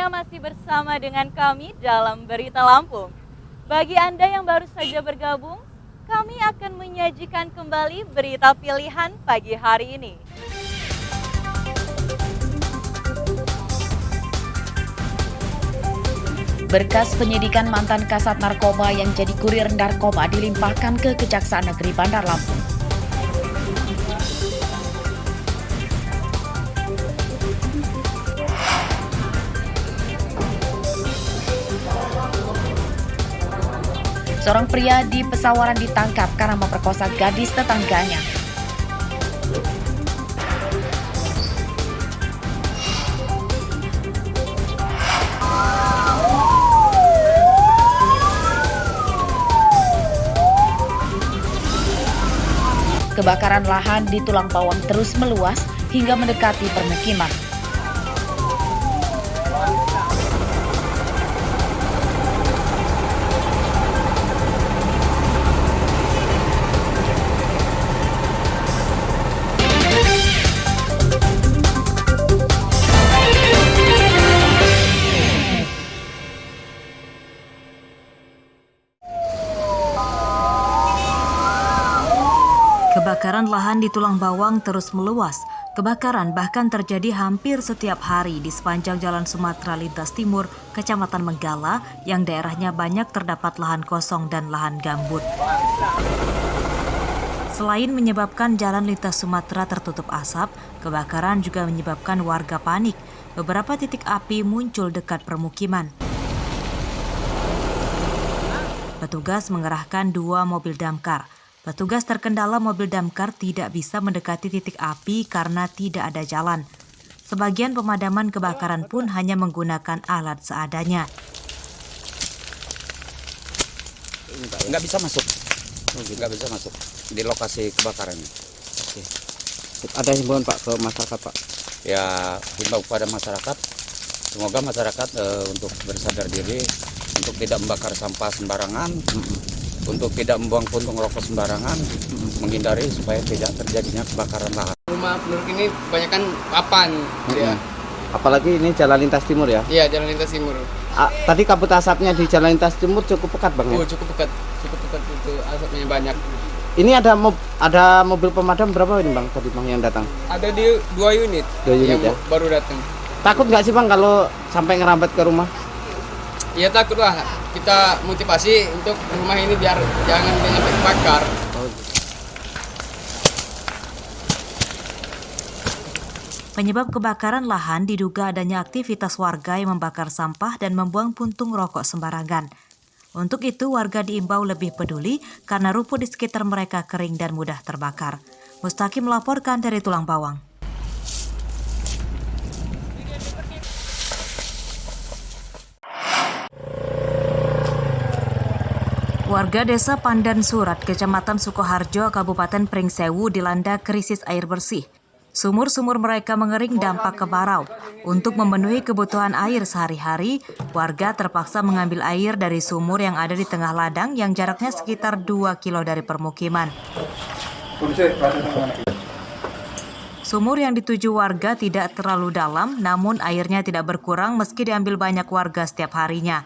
semuanya masih bersama dengan kami dalam Berita Lampung. Bagi Anda yang baru saja bergabung, kami akan menyajikan kembali berita pilihan pagi hari ini. Berkas penyidikan mantan kasat narkoba yang jadi kurir narkoba dilimpahkan ke Kejaksaan Negeri Bandar Lampung. Seorang pria di Pesawaran ditangkap karena memperkosa gadis tetangganya. Kebakaran lahan di Tulang Bawang terus meluas hingga mendekati permukiman. Kebakaran lahan di Tulang Bawang terus meluas. Kebakaran bahkan terjadi hampir setiap hari di sepanjang Jalan Sumatera Lintas Timur, Kecamatan Menggala, yang daerahnya banyak terdapat lahan kosong dan lahan gambut. Selain menyebabkan jalan lintas Sumatera tertutup asap, kebakaran juga menyebabkan warga panik. Beberapa titik api muncul dekat permukiman. Petugas mengerahkan 2 mobil damkar. Petugas terkendala mobil damkar tidak bisa mendekati titik api karena tidak ada jalan. Sebagian pemadaman kebakaran pun hanya menggunakan alat seadanya. Nggak bisa masuk di lokasi kebakarannya. Oke. Ada himbauan Pak ke masyarakat Pak? Ya, himbau kepada masyarakat, semoga masyarakat untuk bersadar diri, untuk tidak membakar sampah sembarangan, untuk tidak membuang puntung rokok sembarangan, menghindari supaya tidak terjadinya kebakaran lahan. Rumah penduduk ini kebanyakan papan, ya. Apalagi ini jalan lintas timur ya? Iya, jalan lintas timur. Tadi kabut asapnya di jalan lintas timur cukup pekat Bang ya? Oh, cukup pekat itu asapnya banyak. Ini ada mobil pemadam berapa ini Bang tadi Bang yang datang? Ada di 2 unit, 2 unit yang ya? baru datang. Takut nggak sih Bang kalau sampai ngerambat ke rumah? Ya takut lah, kita motivasi untuk rumah ini biar jangan banyak terbakar. Penyebab kebakaran lahan diduga adanya aktivitas warga yang membakar sampah dan membuang puntung rokok sembarangan. Untuk itu, warga diimbau lebih peduli karena rumput di sekitar mereka kering dan mudah terbakar. Mustaqim melaporkan dari Tulang Bawang. Warga Desa Pandan Surat, Kecamatan Sukoharjo, Kabupaten Pringsewu dilanda krisis air bersih. Sumur-sumur mereka mengering dampak kemarau. Untuk memenuhi kebutuhan air sehari-hari, warga terpaksa mengambil air dari sumur yang ada di tengah ladang yang jaraknya sekitar 2 kilo dari permukiman. Sumur yang dituju warga tidak terlalu dalam, namun airnya tidak berkurang meski diambil banyak warga setiap harinya.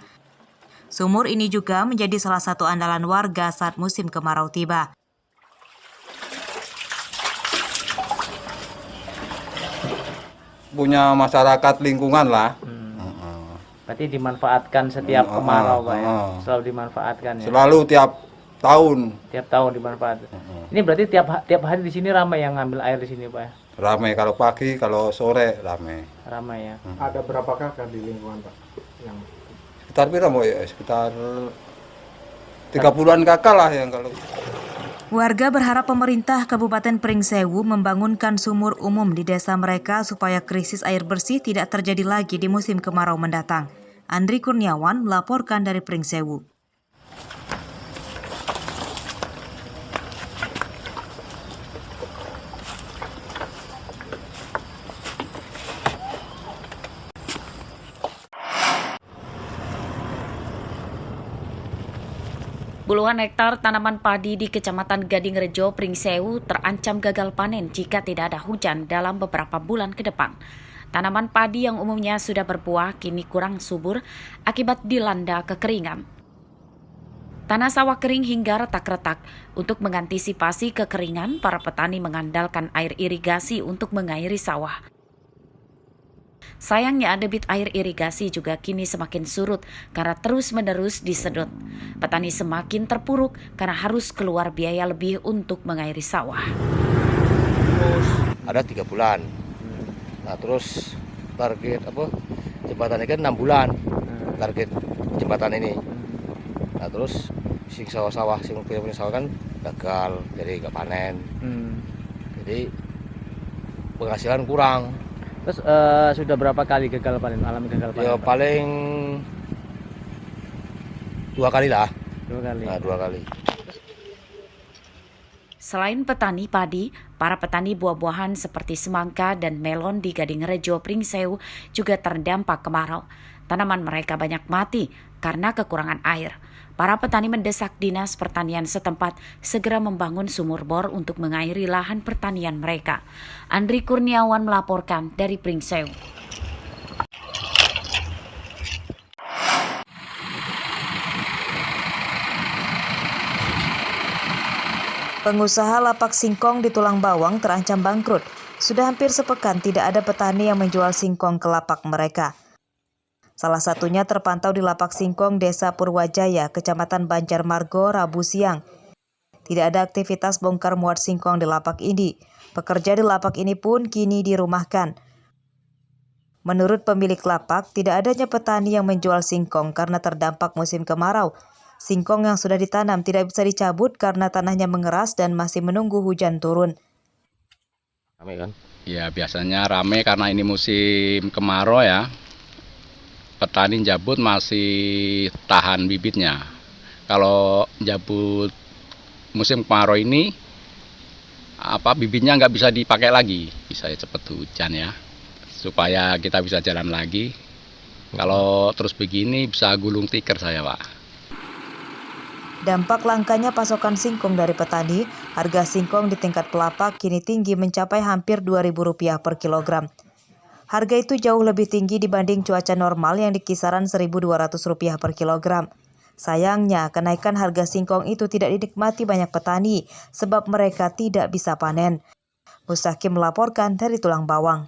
Sumur ini juga menjadi salah satu andalan warga saat musim kemarau tiba. Punya masyarakat lingkungan lah. Berarti dimanfaatkan setiap kemarau Pak ya? Selalu dimanfaatkan ya? Selalu tiap tahun. Tiap tahun dimanfaatkan. Ini berarti tiap hari di sini ramai yang ngambil air di sini Pak ya? Ramai kalau pagi, kalau sore ramai. Ramai ya. Ada berapa kakak di lingkungan Pak? Yang Sekitar berapa ya? Sekitar 30-an kakak lah yang kalau. Warga berharap pemerintah Kabupaten Pringsewu membangunkan sumur umum di desa mereka supaya krisis air bersih tidak terjadi lagi di musim kemarau mendatang. Andri Kurniawan melaporkan dari Pringsewu. Puluhan hektar tanaman padi di Kecamatan Gadingrejo, Pringsewu terancam gagal panen jika tidak ada hujan dalam beberapa bulan ke depan. Tanaman padi yang umumnya sudah berbuah kini kurang subur akibat dilanda kekeringan. Tanah sawah kering hingga retak-retak. Untuk mengantisipasi kekeringan, para petani mengandalkan air irigasi untuk mengairi sawah. Sayangnya debit air irigasi juga kini semakin surut karena terus-menerus disedot. Petani semakin terpuruk karena harus keluar biaya lebih untuk mengairi sawah. Ada 3 bulan. Nah terus target jembatan ini kan 6 bulan target jembatan ini. Nah terus sing sawah-sawah sing punya sawah kan gagal, jadi nggak panen. Jadi penghasilan kurang. Terus sudah berapa kali gagal panen? Alami gagal panen? Ya paling 2 kali lah. 2 kali. Nah, 2 kali. Selain petani padi, para petani buah-buahan seperti semangka dan melon di Gadingrejo, Pringsewu juga terdampak kemarau. Tanaman mereka banyak mati karena kekurangan air. Para petani mendesak Dinas Pertanian setempat segera membangun sumur bor untuk mengairi lahan pertanian mereka. Andri Kurniawan melaporkan dari Pringsewu. Pengusaha lapak singkong di Tulang Bawang terancam bangkrut. Sudah hampir sepekan tidak ada petani yang menjual singkong ke lapak mereka. Salah satunya terpantau di lapak singkong Desa Purwajaya, Kecamatan Banjarmargo, Rabu siang. Tidak ada aktivitas bongkar muat singkong di lapak ini. Pekerja di lapak ini pun kini dirumahkan. Menurut pemilik lapak, tidak adanya petani yang menjual singkong karena terdampak musim kemarau. Singkong yang sudah ditanam tidak bisa dicabut karena tanahnya mengeras dan masih menunggu hujan turun. Rame kan? Ya biasanya rame karena ini musim kemarau ya. Petani jabut masih tahan bibitnya. Kalau jabut musim kemarau ini, bibitnya nggak bisa dipakai lagi. Bisa cepet hujan ya, supaya kita bisa jalan lagi. Kalau terus begini bisa gulung tikar saya, Pak. Dampak langkanya pasokan singkong dari petani, harga singkong di tingkat pelapak kini tinggi mencapai hampir Rp2.000 per kilogram. Harga itu jauh lebih tinggi dibanding cuaca normal yang di kisaran Rp1.200 per kilogram. Sayangnya, kenaikan harga singkong itu tidak dinikmati banyak petani sebab mereka tidak bisa panen. Mustaqim melaporkan dari Tulang Bawang.